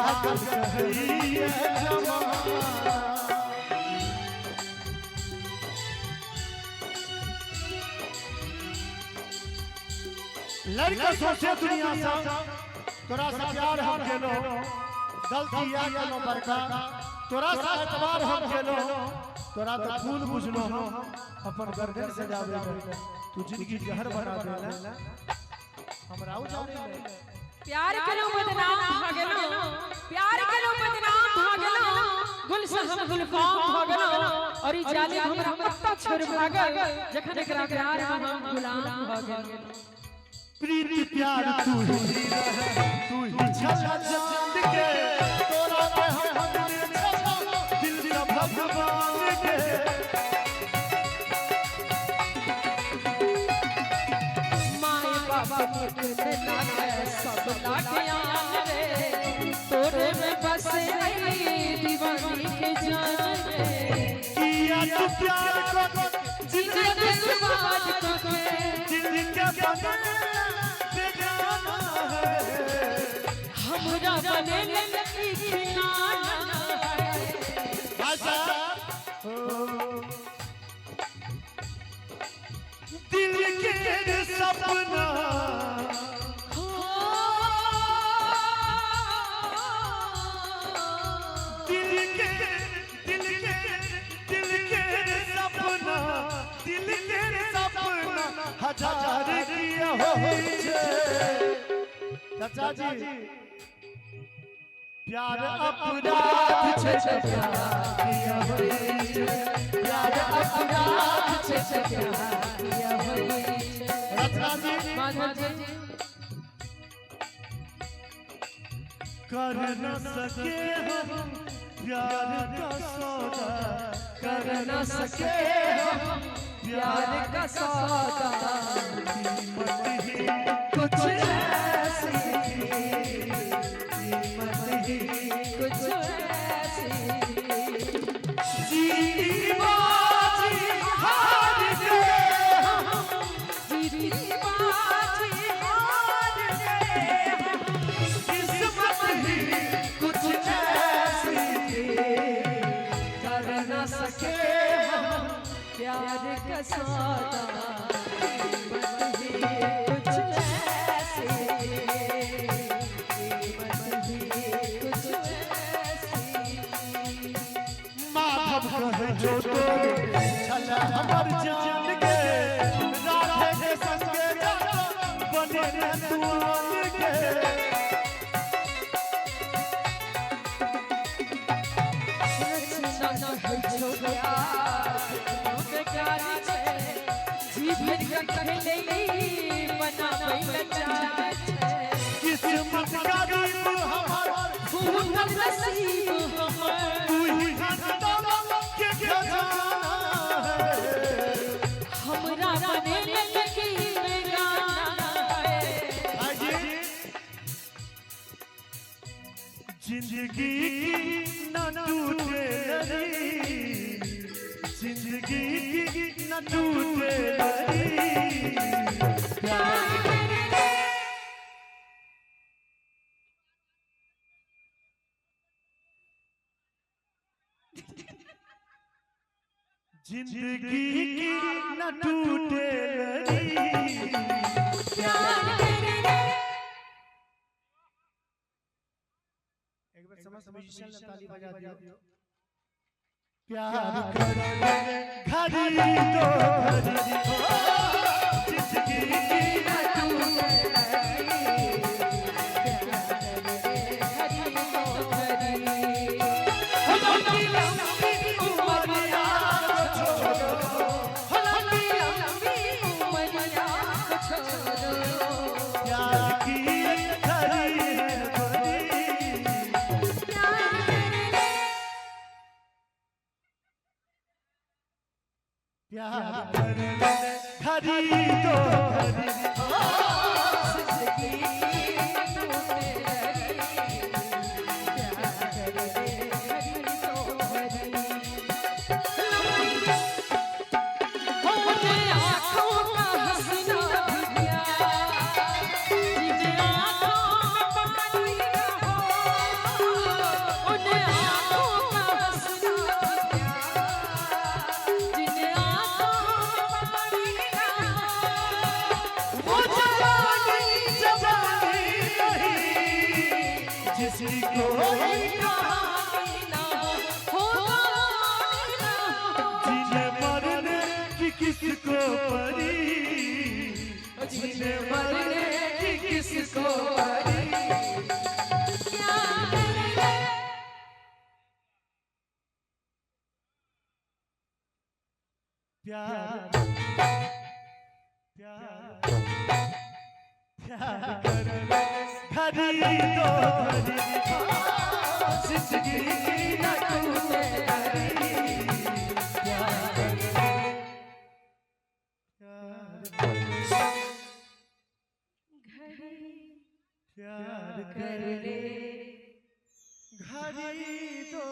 पागल कहिए जमाना। लड़का सोचे दुनिया सा तोरा सा प्यार हम केलो गलती या केलो बरका तोरा सा एतबार हम केलो तोरा तो फूल बुझलो अपन गर्दन से जावे तू जिंदगी जहर बना देला हमरा उ जाने प्यार केलो बदनाम भागलो प्यार केलो बदनाम भागलो गुलशन गुलफाम भागलो और ई जालिम हमरा पत्ता छोड़ भागल जखन एकरा प्यार में हम गुलाम भागल। प्रीति प्यार तू ही छला चंद के तोरा के हम दिल का भगवान के माए बाबा के नाते सब लागियान रे तोरे में बसे दीवानी के जान रे किया तू प्यार को जिंदगी सुबाद को जिंदगी के बने हमरा बने लगी खिलाना आशा दिल के सपना दिल के सपना दिल के सपना हजार किया हो चाचा जी प्यार अपराध छे किया होई प्यार अपराध छे किया होई रत्ना जी माधव जी कर न सके हम प्यार का सौदा कर न सके हम प्यार का सौदा कीमत ही कुछ ऐसी कीमत ही कुछ ऐसी जीती बाजी हार गए हम जीती बाजी हार गए किस्मत ही कुछ ऐसी कर न सके हम प्यार का सौदा कीमत ही कुछ ऐसी कीमत ही कुछ ऐसी माधव कहे जो तो छला हमर जान के राधे के संगे बने न तू आन के किस्मत का दीप हमार तू ही धन के खजाना है हमरा बने लगी बेगाना है जिंदगी न टूटे जिंदगी न टूटे जिंदगी न टूटे एक बार समस्त म्यूजिशियन ने ताली बजा दियो प्यार कर घड़ी तो जिंदगी न टूटे प्यार खरी तो जिसकी कोई कहानी ना होगा ना जीने मरने की किसको परी जीने मरने की किसको परी क्या करे प्यार प्यार प्यार कर घड़ी दो घड़ी जिंदगी न टूटे घड़ी प्यार कर प्यार कर घड़ी दो